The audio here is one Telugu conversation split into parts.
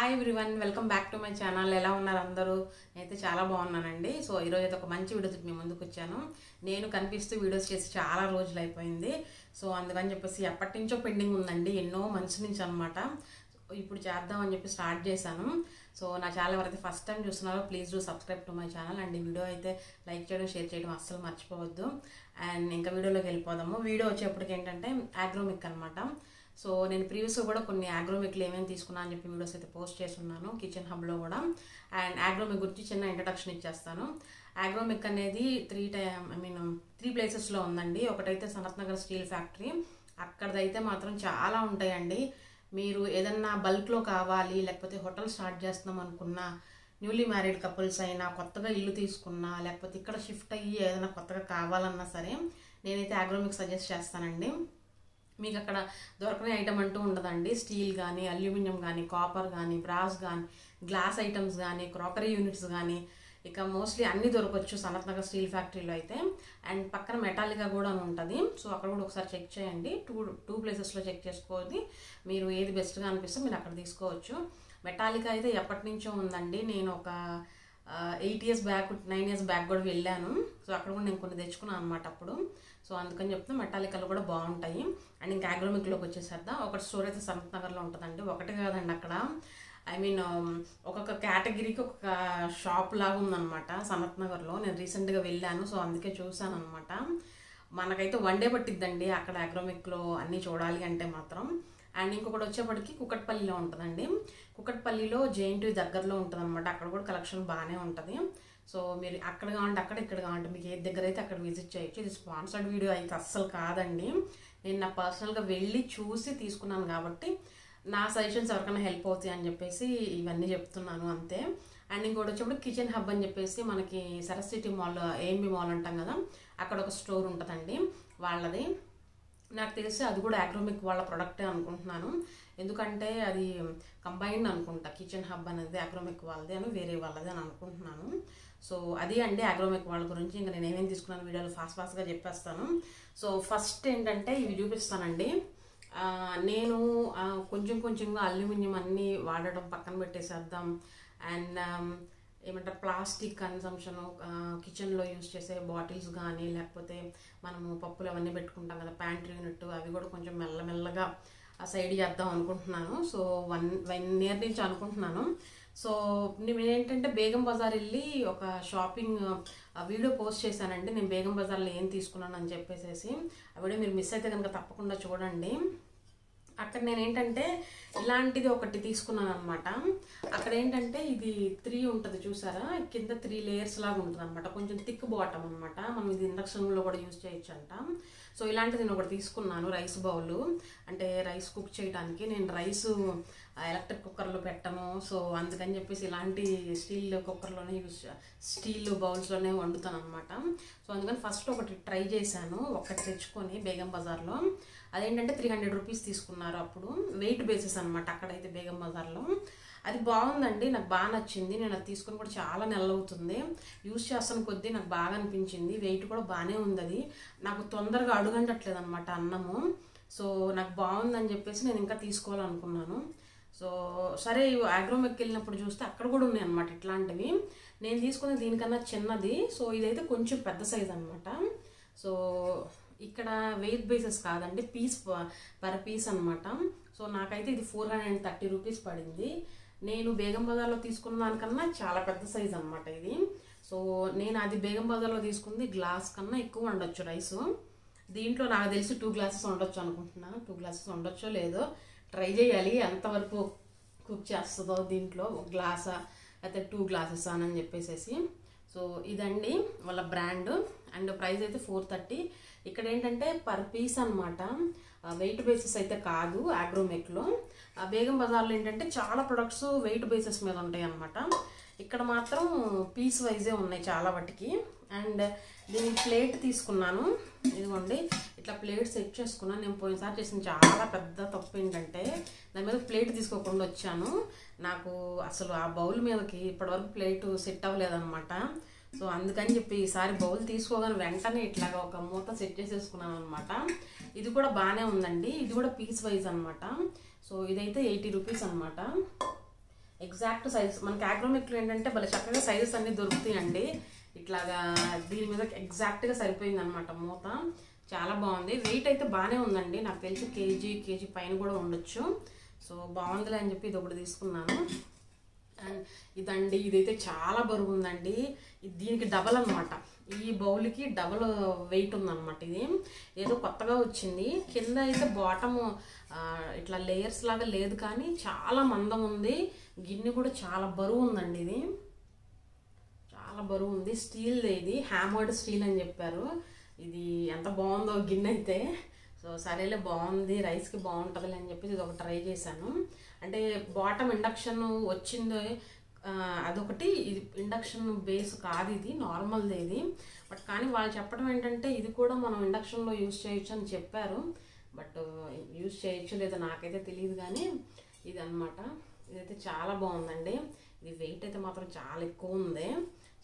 Hi everyone, welcome back to my channel. ఎలా ఉన్నారు అందరూ? నేనైతే చాలా బాగున్నానండి. సో ఈరోజు అయితే ఒక మంచి వీడియోతో మీ ముందుకు వచ్చాను. నేను కనిపిస్తూ వీడియోస్ చేసి చాలా రోజులు అయిపోయింది. సో అందుకని చెప్పేసి ఎప్పటి నుంచో పెండింగ్ ఉందండి, ఎన్నో మంత్స్ నుంచి అనమాట. ఇప్పుడు చేద్దామని చెప్పి స్టార్ట్ చేశాను. సో నా ఛానల్ ఎవరైతే ఫస్ట్ టైం చూస్తున్నారో please do subscribe to my channel. And ఈ వీడియో అయితే లైక్ చేయడం, షేర్ చేయడం అస్సలు మర్చిపోవద్దు. అండ్ ఇంకా వీడియోలోకి వెళ్ళిపోదాము. వీడియో వచ్చేప్పటికి ఏంటంటే అగ్రోమెక్ అనమాట. సో నేను ప్రీవియస్గా కూడా కొన్ని అగ్రోమెక్లు ఏమేమి తీసుకున్నా అని చెప్పి వీడియోస్ అయితే పోస్ట్ చేస్తున్నాను కిచెన్ హబ్లో కూడా. అండ్ అగ్రోమెక్ గురించి చిన్న ఇంట్రడక్షన్ ఇచ్చేస్తాను. అగ్రోమెక్ అనేది త్రీ ప్లేసెస్లో ఉందండి. ఒకటైతే సనత్ నగర్ స్టీల్ ఫ్యాక్టరీ, అక్కడైతే మాత్రం చాలా ఉంటాయండి. మీరు ఏదన్నా బల్క్లో కావాలి, లేకపోతే హోటల్ స్టార్ట్ చేస్తున్నాం అనుకున్నా, న్యూలీ మ్యారీడ్ కపుల్స్ అయినా, కొత్తగా ఇల్లు తీసుకున్నా, లేకపోతే ఇక్కడ షిఫ్ట్ అయ్యి ఏదైనా కొత్తగా కావాలన్నా సరే నేనైతే అగ్రోమెక్ సజెస్ట్ చేస్తానండి. మీకు అక్కడ దొరకని ఐటమ్ అంటూ ఉండదండి. స్టీల్ కానీ, అల్యూమినియం కానీ, కాపర్ కానీ, బ్రాస్ కానీ, గ్లాస్ ఐటమ్స్ కానీ, క్రాకరీ యూనిట్స్ కానీ, ఇక మోస్ట్లీ అన్నీ దొరకవచ్చు సనత్ నగర్ స్టీల్ ఫ్యాక్టరీలో అయితే. అండ్ పక్కన మెటాలికా కూడా ఉంటుంది. సో అక్కడ కూడా ఒకసారి చెక్ చేయండి. టూ ప్లేసెస్లో చెక్ చేసుకోవాలి. మీరు ఏది బెస్ట్గా అనిపిస్తే మీరు అక్కడ తీసుకోవచ్చు. మెటాలికా అయితే ఎప్పటి నుంచో ఉందండి. నేను ఒక 8 years బ్యాక్, 9 years బ్యాక్ కూడా వెళ్ళాను. సో అక్కడ కూడా నేను కొన్ని తెచ్చుకున్నాను అనమాట అప్పుడు. సో అందుకని చెప్తే మెటాలికాలు కూడా బాగుంటాయి. అండ్ ఇంకా అగ్రోమెక్లోకి వచ్చేసేద్దాం. ఒకటి స్టోర్ అయితే సనత్ నగర్లో ఉంటుందండి. ఒకటి కాదండి, అక్కడ ఒక్కొక్క కేటగిరీకి ఒక్కొక్క షాప్ లాగా ఉందన్నమాట సనత్ నగర్లో. నేను రీసెంట్గా వెళ్ళాను, సో అందుకే చూసాను అనమాట. మనకైతే 1 day పట్టిద్దండి అక్కడ అగ్రోమెక్లో అన్నీ చూడాలి అంటే మాత్రం. అండ్ ఇంకొకటి వచ్చేప్పటికి కుకట్పల్లిలో ఉంటుందండి. కుకట్పల్లిలో జేఎన్టీ దగ్గరలో ఉంటుంది అనమాట. అక్కడ కూడా కలెక్షన్ బాగానే ఉంటుంది. సో మీరు అక్కడ కావాలంటే అక్కడ, ఇక్కడ కావాలంటే మీకు ఏది దగ్గర అయితే అక్కడ విజిట్ చేయొచ్చు. ఇది స్పాన్సర్డ్ వీడియో అయితే అస్సలు కాదండి. నేను నా పర్సనల్గా వెళ్ళి చూసి తీసుకున్నాను కాబట్టి నా సజెషన్స్ ఎవరికైనా హెల్ప్ అవుతాయి అని చెప్పేసి ఇవన్నీ చెప్తున్నాను అంతే. అండ్ ఇంకోటి వచ్చేప్పుడు కిచెన్ హబ్ అని చెప్పేసి మనకి Saras city mall, AMB mall అంటాం కదా, అక్కడ ఒక స్టోర్ ఉంటుందండి వాళ్ళది. నాకు తెలిసి అది కూడా అగ్రోమెక్ వాళ్ళ ప్రొడక్టే అనుకుంటున్నాను. ఎందుకంటే అది కంబైన్డ్ అనుకుంటా. కిచెన్ హబ్ అనేది అగ్రోమెక్ వాళ్ళది అని, వేరే వాళ్ళది అని అనుకుంటున్నాను. సో అది అండి అగ్రోమెక్ వాళ్ళ గురించి. ఇంకా నేను ఏమేమి తీసుకున్నాను వీడియోలో ఫాస్ట్గా చెప్పేస్తాను. సో ఫస్ట్ ఏంటంటే ఇవి చూపిస్తానండి. నేను కొంచెంగా అల్యూమినియం అన్నీ వాడడం పక్కన పెట్టేసేద్దాం. అండ్ ఏమంటారు, ప్లాస్టిక్ కన్సంప్షన్, కిచెన్లో యూజ్ చేసే బాటిల్స్ కానీ, లేకపోతే మనము పప్పులు అవన్నీ పెట్టుకుంటాం కదా, ప్యాంట్రీ యూనిట్, అవి కూడా కొంచెం మెల్లమెల్లగా ఆ సైడ్ చేద్దాం అనుకుంటున్నాను. సో 1 year నుంచి అనుకుంటున్నాను. సో నేను ఏంటంటే బేగం బజార్ వెళ్ళి ఒక షాపింగ్ వీడియో పోస్ట్ చేశానండి. నేను బేగం బజార్లో ఏం తీసుకున్నాను అని చెప్పేసి. ఆ వీడియో మీరు మిస్ అయితే కనుక తప్పకుండా చూడండి. అక్కడ నేను ఏంటంటే ఇలాంటిది ఒకటి తీసుకున్నాను అనమాట. అక్కడ ఏంటంటే ఇది 3 ఉంటుంది చూసారా, కింద 3 layers లాగా ఉంటుంది అనమాట. కొంచెం థిక్ బాటమ్ అనమాట. మనం ఇది ఇండక్షన్లో కూడా యూజ్ చేయొచ్చు అంట. సో ఇలాంటిది నేను ఒకటి తీసుకున్నాను, రైస్ బౌల్. అంటే రైస్ కుక్ చేయడానికి. నేను రైస్ ఎలక్ట్రిక్ కుక్కర్లో పెట్టను, సో అందుకని చెప్పేసి ఇలాంటి స్టీల్ కుక్కర్లోనే స్టీల్ బౌల్స్లోనే వండుతాను అనమాట. సో అందుకని ఫస్ట్ ఒకటి ట్రై చేశాను, ఒకటి తెచ్చుకొని బేగం బజార్లో. అదేంటంటే 300 rupees తీసుకున్నారు అప్పుడు. వెయిట్ బేసిస్ అనమాట అక్కడైతే బేగం బజార్లో. అది బాగుందండి, నాకు బాగా నచ్చింది. నేను అది తీసుకుని కూడా చాలా నెలలు అవుతుంది. యూజ్ చేస్తాను కొద్దీ నాకు బాగా అనిపించింది. వెయిట్ కూడా బాగానే ఉంది. అది నాకు తొందరగా అడుగంటట్లేదు అనమాట అన్నము. సో నాకు బాగుందని చెప్పేసి నేను ఇంకా తీసుకోవాలనుకున్నాను. సో సరే అగ్రోమెక్ వెళ్ళినప్పుడు చూస్తే అక్కడ కూడా ఉన్నాయి అనమాట ఇట్లాంటివి. నేను తీసుకున్న దీనికన్నా చిన్నది. సో ఇదైతే కొంచెం పెద్ద సైజ్ అనమాట. సో ఇక్కడ వెయిట్ బేసెస్ కాదండి, పర్ పీస్ అనమాట. సో నాకైతే ఇది 430 rupees పడింది. నేను బేగం బజార్లో తీసుకున్న దానికన్నా చాలా పెద్ద సైజ్ అనమాట ఇది. సో నేను అది బేగం బజార్లో తీసుకుంది గ్లాస్ కన్నా ఎక్కువ ఉండొచ్చు రైసు. దీంట్లో నాకు తెలిసి 2 glasses ఉండొచ్చు అనుకుంటున్నాను. 2 glasses ఉండొచ్చో లేదో ట్రై చేయాలి, ఎంతవరకు కుక్ చేస్తుందో దీంట్లో. 1 glass అయితే 2 glasses అని చెప్పేసి. సో ఇదండి వాళ్ళ బ్రాండ్. అండ్ ప్రైస్ అయితే 430. ఇక్కడ ఏంటంటే పర్ పీస్ అనమాట, వెయిట్ బేసిస్ అయితే కాదు అగ్రోమెక్లో. బేగం బజార్లో ఏంటంటే చాలా ప్రొడక్ట్స్ వెయిట్ బేసిస్ మీద ఉంటాయి అనమాట. ఇక్కడ మాత్రం పీస్ వైజే ఉన్నాయి చాలా వాటికి. అండ్ దీని ప్లేట్ తీసుకున్నాను. ఇదిగోండి ఇట్లా ప్లేట్ సెట్ చేసుకున్నాను. నేను పోయినసారి చేసిన చాలా పెద్ద తప్పు ఏంటంటే దాని మీద ప్లేట్ తీసుకోకుండా వచ్చాను. నాకు అసలు ఆ బౌల్ మీదకి ఇప్పటివరకు ప్లేట్ సెట్ అవ్వలేదన్నమాట. సో అందుకని చెప్పి ఈసారి బౌల్ తీసుకోగానే వెంటనే ఇట్లాగా ఒక మూత సెట్ చేసేసుకున్నాను అనమాట. ఇది కూడా బాగానే ఉందండి. ఇది కూడా పీస్ వైజ్ అనమాట. సో ఇదైతే 80 rupees అనమాట. ఎగ్జాక్ట్ సైజ్ మనకి అగ్రోమెక్లో ఏంటంటే భలే చక్కగా సైజెస్ అన్నీ దొరుకుతాయండి. ఇట్లాగా దీని మీద ఎగ్జాక్ట్గా సరిపోయింది అనమాట మూత. చాలా బాగుంది. వెయిట్ అయితే బాగానే ఉందండి, నాకు తెలిసి కేజీ పైన కూడా ఉండొచ్చు. సో బాగుందిలే అని చెప్పి ఇది ఒకటి తీసుకున్నాను. అండ్ ఇదండి, ఇదైతే చాలా బరువు ఉందండి. దీనికి డబల్ అనమాట, ఈ బౌల్కి డబల్ వెయిట్ ఉందన్నమాట. ఇది ఏదో కొత్తగా వచ్చింది. కింద అయితే బాటము ఇట్లా లేయర్స్ లాగా లేదు, కానీ చాలా మందం ఉంది. గిన్నె కూడా చాలా బరువు ఉందండి. ఇది చాలా బరువు ఉంది. స్టీల్ది, ఇది హ్యామర్డ్ స్టీల్ అని చెప్పారు. ఇది ఎంత బాగుందో గిన్నె అయితే. సో సరేలే, బాగుంది, రైస్కి బాగుంటుంది అని చెప్పి ఇది ఒకటి ట్రై చేశాను. అంటే బాటమ్ ఇండక్షన్ వచ్చింది అదొకటి, ఇది ఇండక్షన్ బేస్ కాదు, ఇది నార్మల్ది ఇది. బట్ కానీ వాళ్ళు చెప్పడం ఏంటంటే ఇది కూడా మనం ఇండక్షన్లో యూజ్ చేయొచ్చు అని చెప్పారు. బట్ యూజ్ చేయొచ్చు లేదా నాకైతే తెలియదు, కానీ ఇది అనమాట. ఇదైతే చాలా బాగుందండి. ఇది వెయిట్ అయితే మాత్రం చాలా ఎక్కువ ఉంది.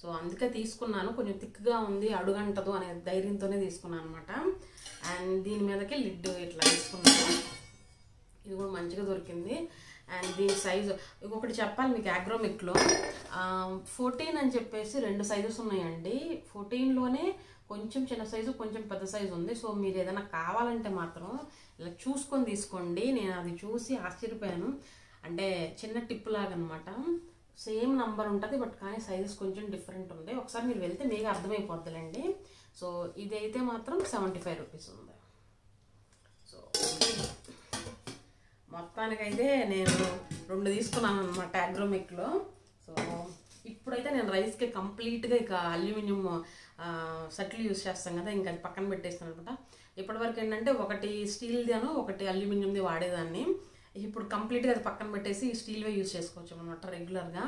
సో అందుకే తీసుకున్నాను. కొంచెం థిక్గా ఉంది, అడుగంటదు అనే ధైర్యంతోనే తీసుకున్నాను అనమాట. అండ్ దీని మీదకి లిడ్ ఇట్లా తీసుకున్నాను. ఇది కూడా మంచిగా దొరికింది. అండ్ దీని సైజు ఇంకొకటి చెప్పాలి మీకు, అగ్రోమెక్లో 14 అని చెప్పేసి 2 సైజెస్ ఉన్నాయండి. 14లోనే కొంచెం చిన్న సైజు, కొంచెం పెద్ద సైజు ఉంది. సో మీరు ఏదైనా కావాలంటే మాత్రం ఇలా చూసుకొని తీసుకోండి. నేను అది చూసి ఆశ్చర్యపోయాను. అంటే చిన్న టిప్ లాగా అనమాట. సేమ్ నంబర్ ఉంటుంది, బట్ కానీ సైజెస్ కొంచెం డిఫరెంట్ ఉంది. ఒకసారి మీరు వెళ్తే మీకు అర్థమైపోద్దులేండి. సో ఇదైతే మాత్రం 75 రూపీస్ ఉంది. సో మొత్తానికైతే నేను 2 తీసుకున్నాను అనమాట అగ్రోమెక్లో. సో ఇప్పుడైతే నేను రైస్కి కంప్లీట్గా ఇక అల్యూమినియం సెట్లు యూజ్ చేస్తాం కదా, ఇంకా అది పక్కన పెట్టేస్తాను అనమాట. ఇప్పటివరకు ఏంటంటే ఒకటి స్టీల్ది అను ఒకటి అల్యూమినియంది వాడేదాన్ని. ఇప్పుడు కంప్లీట్గా అది పక్కన పెట్టేసి స్టీల్వే యూజ్ చేసుకోవచ్చు అనమాట రెగ్యులర్గా.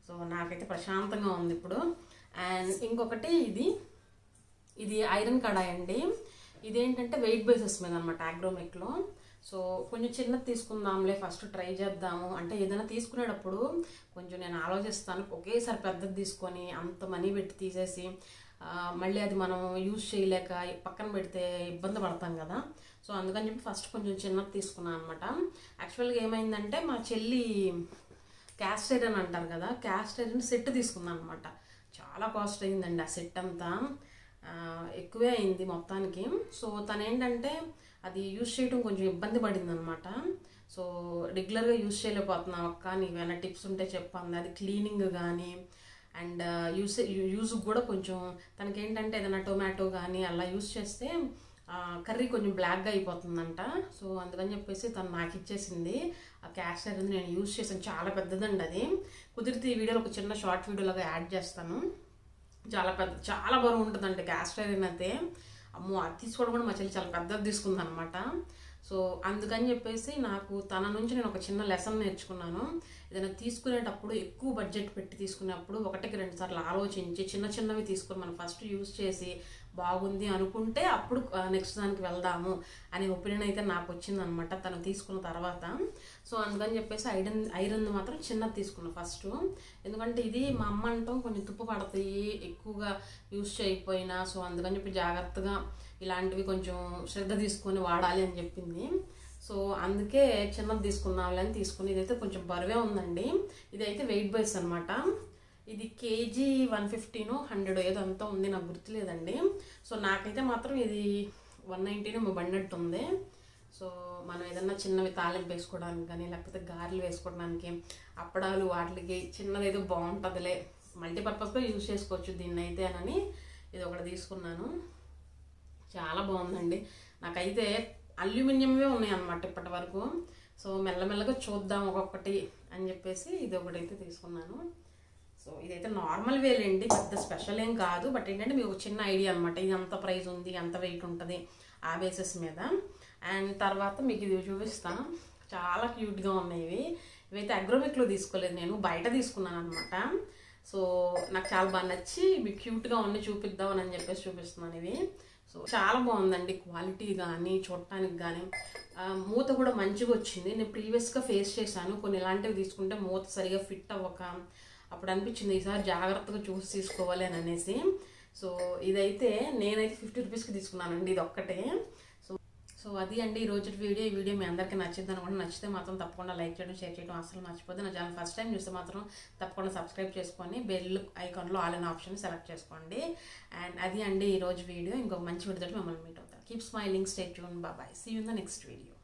సో నాకైతే ప్రశాంతంగా ఉంది ఇప్పుడు. అండ్ ఇంకొకటి ఇది ఐరన్ కడాయి అండి. ఇదేంటంటే వెయిట్ బేసెస్ మీద అనమాట అగ్రోమెక్లో. సో కొంచెం చిన్నది తీసుకుందాంలే, ఫస్ట్ ట్రై చేద్దాము అంటే ఏదైనా తీసుకునేటప్పుడు కొంచెం నేను ఆలోచిస్తాను. ఒకేసారి పెద్దది తీసుకొని అంత మనీ పెట్టి తీసేసి మళ్ళీ అది మనం యూజ్ చేయలేక పక్కన పెడితే ఇబ్బంది పడతాం కదా. సో అందుకని చెప్పి ఫస్ట్ కొంచెం చిన్నది తీసుకున్నాను అనమాట. యాక్చువల్గా ఏమైందంటే మా చెల్లి క్యాస్ట్ ఐరన్ అంటారు కదా, క్యాస్ట్ ఐరన్ సెట్ తీసుకున్నాను అనమాట. చాలా కాస్ట్ అయిందండి ఆ సెట్ అంతా, ఎక్కువే అయింది మొత్తానికి. సో తను ఏంటంటే అది యూజ్ చేయడం కొంచెం ఇబ్బంది పడింది అనమాట. సో రెగ్యులర్గా యూజ్ చేయలేకపోతున్నాం అక్క, నీవేమైనా టిప్స్ ఉంటే చెప్పండి. అది క్లీనింగ్ కానీ అండ్ యూజ్ కూడా కొంచెం తనకేంటంటే ఏదైనా టొమాటో కానీ అలా యూజ్ చేస్తే కర్రీ కొంచెం బ్లాక్గా అయిపోతుందంట. సో అందుకని చెప్పేసి తను నాకు ఇచ్చేసింది ఆ క్యాస్ట్ ఐరన్. నేను యూజ్ చేసాను, చాలా పెద్దదండి అది. కుదిరితే ఈ వీడియోలో ఒక చిన్న షార్ట్ వీడియోలాగా యాడ్ చేస్తాను. చాలా బరువు ఉంటుందండి క్యాస్ట్ ఐరన్ అయితే. అమ్మో, అది తీసుకోవడం కూడా మా చెల్లి చాలా పెద్దది తీసుకుంది అనమాట. సో అందుకని చెప్పేసి నాకు తన నుంచి నేను ఒక చిన్న లెసన్ నేర్చుకున్నాను. ఏదైనా తీసుకునేటప్పుడు ఎక్కువ బడ్జెట్ పెట్టి తీసుకునేప్పుడు 1-2 సార్లు ఆలోచించి చిన్నవి తీసుకొని మనం ఫస్ట్ యూజ్ చేసి బాగుంది అనుకుంటే అప్పుడు నెక్స్ట్ దానికి వెళ్దాము అనే ఒపీనియన్ అయితే నాకు వచ్చిందనమాట తను తీసుకున్న తర్వాత. సో అందుకని చెప్పేసి ఐరన్ మాత్రం చిన్నది తీసుకున్నాను ఫస్ట్. ఎందుకంటే ఇది మా అమ్మ అంటాం కొంచెం తుప్పు పడతాయి ఎక్కువగా యూజ్ చేయకపోయినా. సో అందుకని చెప్పి జాగ్రత్తగా ఇలాంటివి కొంచెం శ్రద్ధ తీసుకొని వాడాలి అని చెప్పింది. సో అందుకే చిన్నది తీసుకున్నాంలే అని తీసుకుని. ఇదైతే కొంచెం బరువే ఉందండి. ఇదైతే వెయిట్ బేస్ అనమాట. ఇది కేజీ 150 100 ఏదో అంతా ఉంది, నాకు గుర్తులేదండి. సో నాకైతే మాత్రం ఇది 190 పడినట్టు ఉంది. సో మనం ఏదన్నా చిన్నవి తాలింపు వేసుకోవడానికి కానీ లేకపోతే గారెలు వేసుకోవడానికి అప్పడాలు వాటికి చిన్నదైతే బాగుంటుందిలే, మల్టీపర్పస్గా యూజ్ చేసుకోవచ్చు దీన్ని అయితే అని ఇది ఒకటి తీసుకున్నాను. చాలా బాగుందండి. నాకైతే అల్యూమినియంవే ఉన్నాయి అన్నమాట ఇప్పటి వరకు. సో మెల్లమెల్లగా చూద్దాం ఒక్కొక్కటి అని చెప్పేసి ఇది ఒకటైతే తీసుకున్నాను. సో ఇదైతే నార్మల్ వేలేండి, పెద్ద స్పెషల్ ఏం కాదు. బట్ ఏంటంటే మీకు ఒక చిన్న ఐడియా అనమాట, ఇది ఎంత ప్రైస్ ఉంది ఎంత వెయిట్ ఉంటుంది ఆ బేసిస్ మీద. అండ్ తర్వాత మీకు ఇది చూపిస్తాను, చాలా క్యూట్గా ఉన్నాయి. ఇవైతే అగ్రోమెక్లో తీసుకోలేదు, నేను బయట తీసుకున్నాను అనమాట. సో నాకు చాలా బాగా నచ్చి మీకు క్యూట్గా ఉండి చూపిద్దామని చెప్పేసి చూపిస్తున్నాను ఇవి. సో చాలా బాగుందండి క్వాలిటీ కానీ చూడటానికి కానీ. మూత కూడా మంచిగా వచ్చింది. నేను ప్రీవియస్గా ఫేస్ చేశాను కొన్ని ఇలాంటివి తీసుకుంటే మూత సరిగా ఫిట్ అవ్వక, అప్పుడు అనిపించింది ఈసారి జాగ్రత్తగా చూసి తీసుకోవాలి అని అనేసి. సో ఇదైతే నేనైతే 50 రూపీస్కి తీసుకున్నానండి ఇది ఒక్కటే. సో అది అండి ఈరోజు వీడియో. ఈ వీడియో మీ అందరికీ నచ్చింది అనుకుంటే నచ్చితే మాత్రం తప్పకుండా లైక్ చేయడం, షేర్ చేయడం అసలు మర్చిపోద్దు. నా ఛానల్ ఫస్ట్ టైం చూస్తే మాత్రం తప్పకుండా సబ్స్క్రైబ్ చేసుకొని బెల్ ఐకాన్లో ఆల్ అనే ఆప్షన్ సెలెక్ట్ చేసుకోండి. అండ్ అది అండి ఈరోజు వీడియో. ఇంకొక మంచి వీడియోతో మిమ్మల్ని మీట్ అవుతాను. Keep smiling, stay tune, bye. See you in the next video.